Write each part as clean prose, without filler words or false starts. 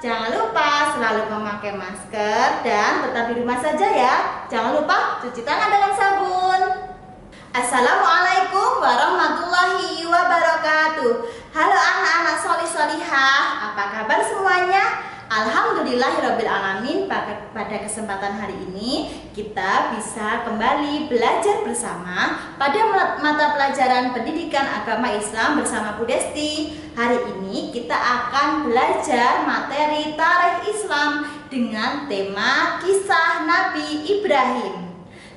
Jangan lupa selalu memakai masker dan tetap di rumah saja ya. Jangan lupa cuci tangan dengan sabun. Assalamualaikum warahmatullahi wabarakatuh. Halo anak-anak solih-solihah, apa kabar semuanya? Alhamdulillahirrabbilalamin. Pada kesempatan hari ini kita bisa kembali belajar bersama pada mata pelajaran pendidikan agama Islam bersama Bu Desti. Hari ini kita akan belajar materi tarikh Islam dengan tema kisah Nabi Ibrahim.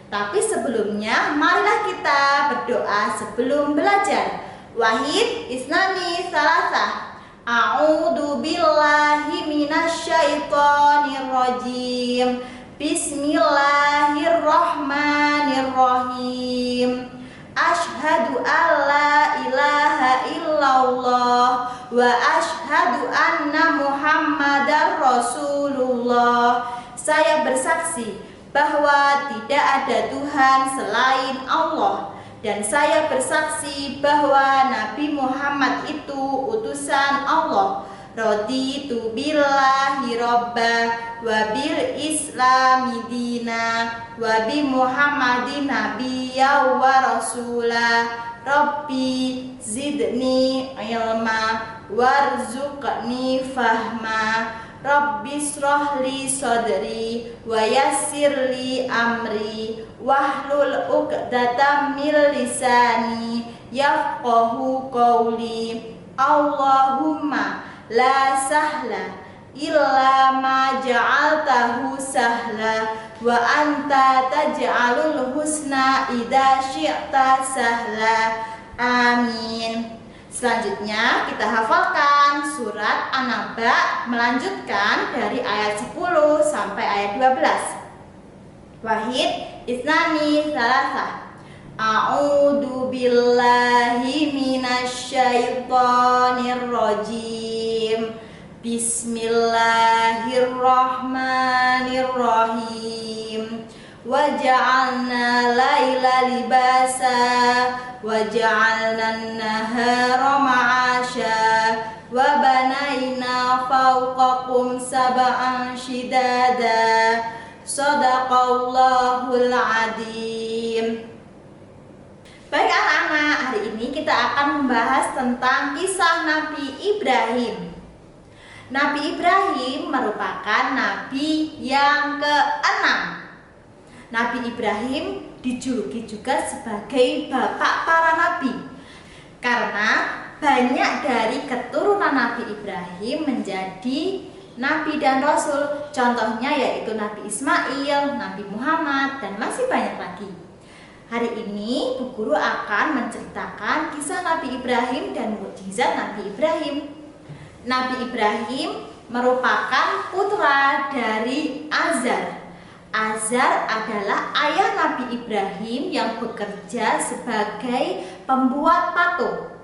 Tapi sebelumnya marilah kita berdoa sebelum belajar. Wahid isnani salasah. A'udzu billahi minasyaitonir rajim. Bismillahirrahmanirrahim. Asyhadu alla ilaha illallah wa asyhadu anna Muhammadar Rasulullah. Saya bersaksi bahwa tidak ada Tuhan selain Allah, dan saya bersaksi bahwa Nabi Muhammad itu utusan Allah. Raditu billahi robba wa bil islami dina wa bi Muhammadin nabiyya wa rasula. Rabbi zidni ilma warzuqni fahma. Rabbi shrahli sadri wa yassirli amri wahlul 'uqdatam min lisani yafqahu qawli. Allahumma la sahla illa ma ja'altahu sahla wa anta taj'alul husna idza syi'ta sahla. Amin. Selanjutnya kita hafalkan surat An-Naba, melanjutkan dari ayat 10 sampai ayat 12. Wahid isnani salasah. A'udzu billahi minasyaitonir rajim. Bismillahirrahmanirrahim. Waja'alna laila libasa waja'alna an-nahara ma'asha wa banaina fawqakum sab'an shidada. Shadaqallahul adzim. Baik anak-anak, hari ini kita akan membahas tentang kisah Nabi Ibrahim. Nabi Ibrahim merupakan nabi yang ke-6. Nabi Ibrahim dijuluki juga sebagai bapak para nabi, karena banyak dari keturunan Nabi Ibrahim menjadi nabi dan rasul. Contohnya yaitu Nabi Ismail, Nabi Muhammad, dan masih banyak lagi. Hari ini Bu Guru akan menceritakan kisah Nabi Ibrahim dan mukjizat Nabi Ibrahim. Nabi Ibrahim merupakan putra dari Azar. Azar adalah ayah Nabi Ibrahim yang bekerja sebagai pembuat patung.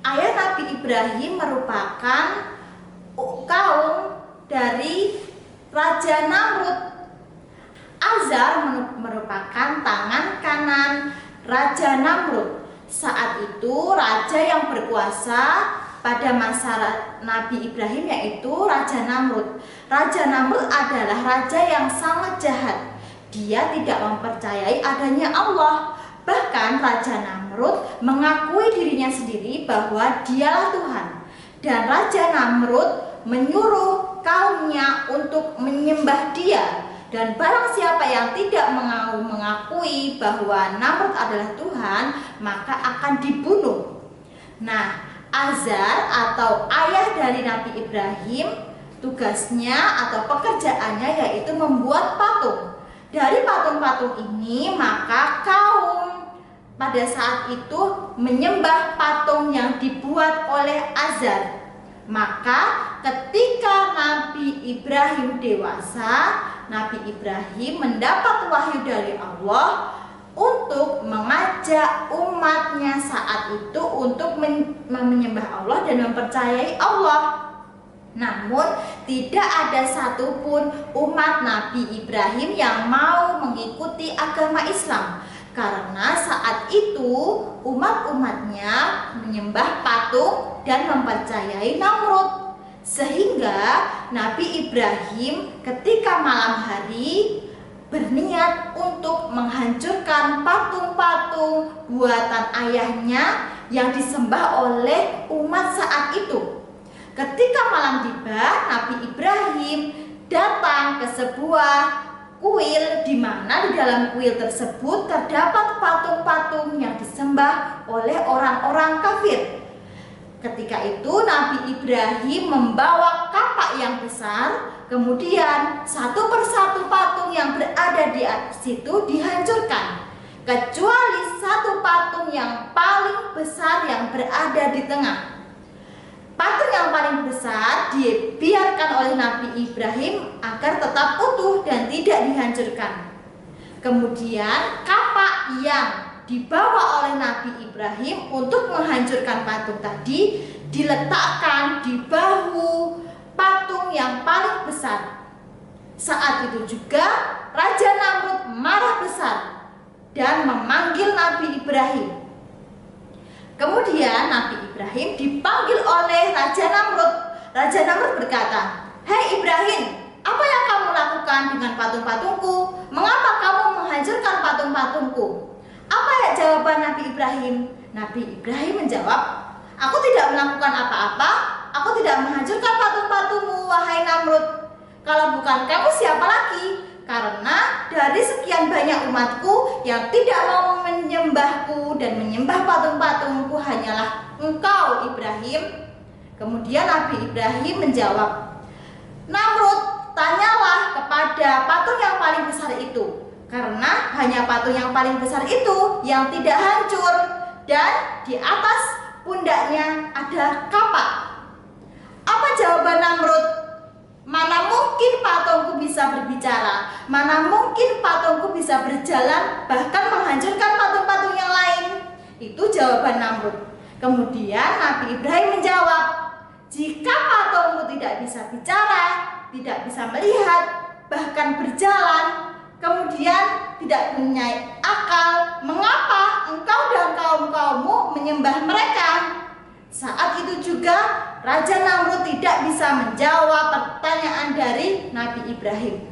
Ayah Nabi Ibrahim merupakan kaum dari Raja Namrud. Azar merupakan tangan kanan Raja Namrud. Saat itu raja yang berkuasa pada masa Nabi Ibrahim yaitu Raja Namrud. Raja Namrud adalah raja yang sangat jahat. Dia tidak mempercayai adanya Allah. Bahkan Raja Namrud mengakui dirinya sendiri bahwa dialah Tuhan. Dan Raja Namrud menyuruh kaumnya untuk menyembah dia. Dan barang siapa yang tidak mengakui bahwa Namrud adalah Tuhan, maka akan dibunuh. Nah, Azar atau ayah dari Nabi Ibrahim, tugasnya atau pekerjaannya yaitu membuat patung. Dari patung-patung ini maka kaum pada saat itu menyembah patung yang dibuat oleh Azar. Maka ketika Nabi Ibrahim dewasa, Nabi Ibrahim mendapat wahyu dari Allah untuk mengajak umatnya saat itu untuk menyembah Allah dan mempercayai Allah. Namun tidak ada satupun umat Nabi Ibrahim yang mau mengikuti agama Islam, karena saat itu umat-umatnya menyembah patung dan mempercayai Namrud. Sehingga Nabi Ibrahim ketika malam hari berniat untuk menghancurkan patung-patung buatan ayahnya yang disembah oleh umat saat itu. Ketika malam tiba, Nabi Ibrahim datang ke sebuah kuil di mana di dalam kuil tersebut terdapat patung-patung yang disembah oleh orang-orang kafir. Ketika itu Nabi Ibrahim membawa kapak yang besar, kemudian satu persatu patung yang berada di situ dihancurkan, kecuali satu patung yang paling besar yang berada di tengah. Patung yang paling besar dibiarkan oleh Nabi Ibrahim agar tetap utuh dan tidak dihancurkan. Kemudian kapak yang dibawa oleh Nabi Ibrahim untuk menghancurkan patung tadi diletakkan di bahu patung yang paling besar. Saat itu juga Raja Namrud marah besar dan memanggil Nabi Ibrahim. Kemudian Nabi Ibrahim dipanggil oleh Raja Namrud. Raja Namrud berkata, "Hei Ibrahim, apa yang kamu lakukan dengan patung-patungku? Mengapa kamu menghancurkan patung-patungku?" Apa ya jawaban Nabi Ibrahim? Nabi Ibrahim menjawab, "Aku tidak melakukan apa-apa. Aku tidak menghancurkan patung-patungmu, wahai Namrud. Kalau bukan kamu, siapa lagi? Karena dari sekian banyak umatku yang tidak mau menyembahku dan menyembah patung-patungku hanyalah engkau, Ibrahim." Kemudian Nabi Ibrahim menjawab, "Namrud, tanyalah kepada patung yang paling besar itu, karena hanya patung yang paling besar itu yang tidak hancur dan di atas pundaknya ada kapak." Apa jawaban Namrud? "Mana mungkin patungku bisa berbicara, mana mungkin patungku bisa berjalan, bahkan menghancurkan patung-patung yang lain." Itu jawaban Namrud. Kemudian Nabi Ibrahim menjawab, "Jika patungmu tidak bisa bicara, tidak bisa melihat, bahkan berjalan, kemudian tidak punya akal, mengapa engkau dan kaum-kaummu menyembah mereka?" Saat itu juga Raja Namrud tidak bisa menjawab pertanyaan dari Nabi Ibrahim.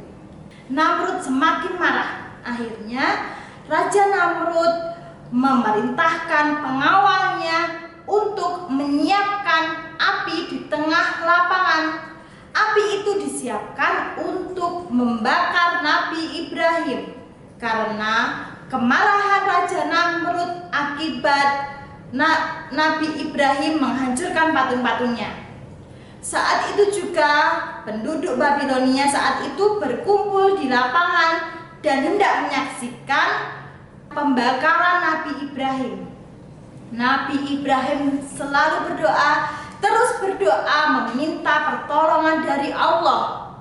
Namrud semakin marah. Akhirnya Raja Namrud memerintahkan pengawalnya untuk menyiapkan api di tengah lapangan. Api itu disiapkan untuk membakar Nabi Ibrahim karena kemarahan Raja Namrud akibat Nabi Ibrahim menghancurkan patung-patungnya. Saat itu juga penduduk Babilonia saat itu berkumpul di lapangan dan hendak menyaksikan pembakaran Nabi Ibrahim. Nabi Ibrahim selalu berdoa, terus berdoa meminta pertolongan dari Allah.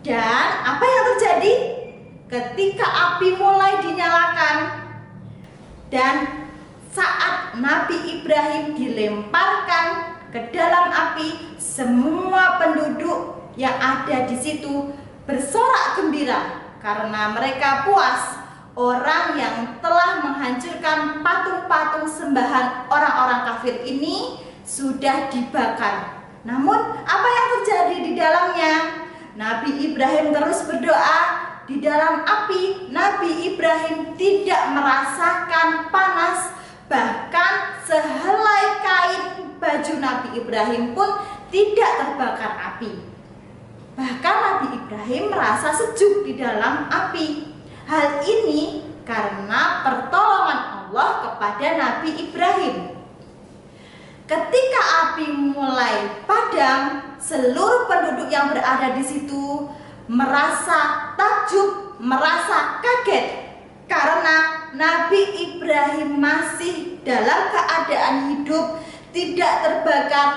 Dan apa yang terjadi? Ketika api mulai dinyalakan dan saat Nabi Ibrahim dilemparkan ke dalam api, semua penduduk yang ada di situ bersorak gembira karena mereka puas orang yang telah menghancurkan patung-patung sembahan orang-orang kafir ini sudah dibakar. Namun apa yang terjadi di dalamnya? Nabi Ibrahim terus berdoa. Di dalam api Nabi Ibrahim tidak merasakan panas. Bahkan sehelai kain baju Nabi Ibrahim pun tidak terbakar api. Bahkan Nabi Ibrahim merasa sejuk di dalam api. Hal ini karena pertolongan Allah kepada Nabi Ibrahim. Ketika api mulai padam, seluruh penduduk yang berada di situ merasa takjub, merasa kaget karena Nabi Ibrahim masih dalam keadaan hidup, tidak terbakar,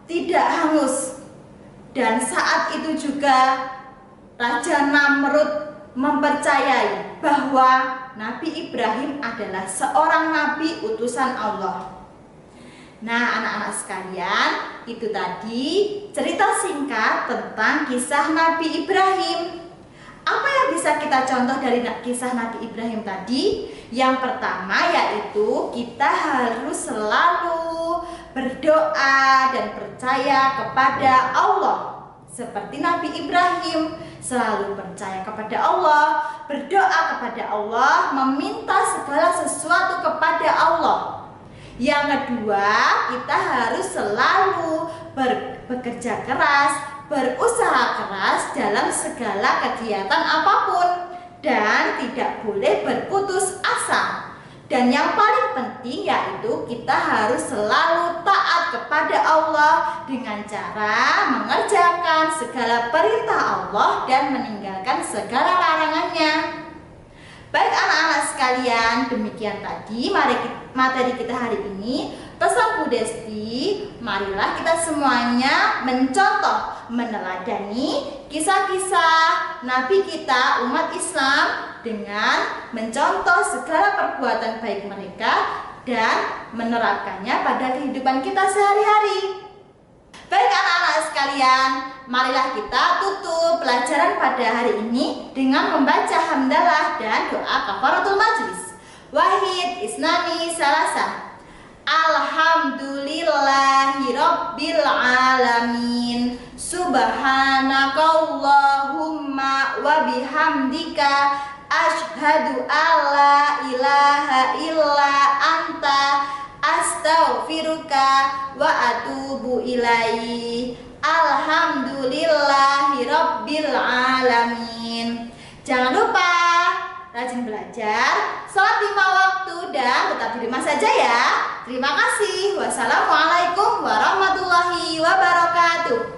tidak hangus. Dan saat itu juga Raja Namrud mempercayai bahwa Nabi Ibrahim adalah seorang nabi utusan Allah. Nah, anak-anak sekalian, itu tadi cerita singkat tentang kisah Nabi Ibrahim. Apa yang bisa kita contoh dari kisah Nabi Ibrahim tadi? Yang pertama yaitu kita harus selalu berdoa dan percaya kepada Allah. Seperti Nabi Ibrahim selalu percaya kepada Allah, berdoa kepada Allah, meminta segala sesuatu kepada Allah. Yang kedua, kita harus selalu bekerja keras, berusaha keras dalam segala kegiatan apapun, dan tidak boleh berputus asa. Dan yang paling penting yaitu kita harus selalu taat kepada Allah dengan cara mengerjakan segala perintah Allah dan meninggalkan segala larangannya. Baik anak-anak sekalian, demikian tadi materi kita hari ini. Pesan Bu Desti, marilah kita semuanya mencontoh, meneladani kisah-kisah Nabi kita umat Islam dengan mencontoh segala perbuatan baik mereka dan menerapkannya pada kehidupan kita sehari-hari. Baik anak-anak sekalian, marilah kita tutup pelajaran pada hari ini dengan membaca hamdalah dan doa kafaratul majlis. Wahid, isnani, salasa. Alhamdulillahirabbil alamin. Subhanakallahumma wa bihamdika asyhadu alla ilaha illa anta astaghfiruka wa atubu ilaih. Alhamdulillahirabbil alamin. Jangan lupa rajin belajar, sholat 5 waktu, dan tetap di rumah saja ya. Terima kasih. Wassalamualaikum warahmatullahi wabarakatuh.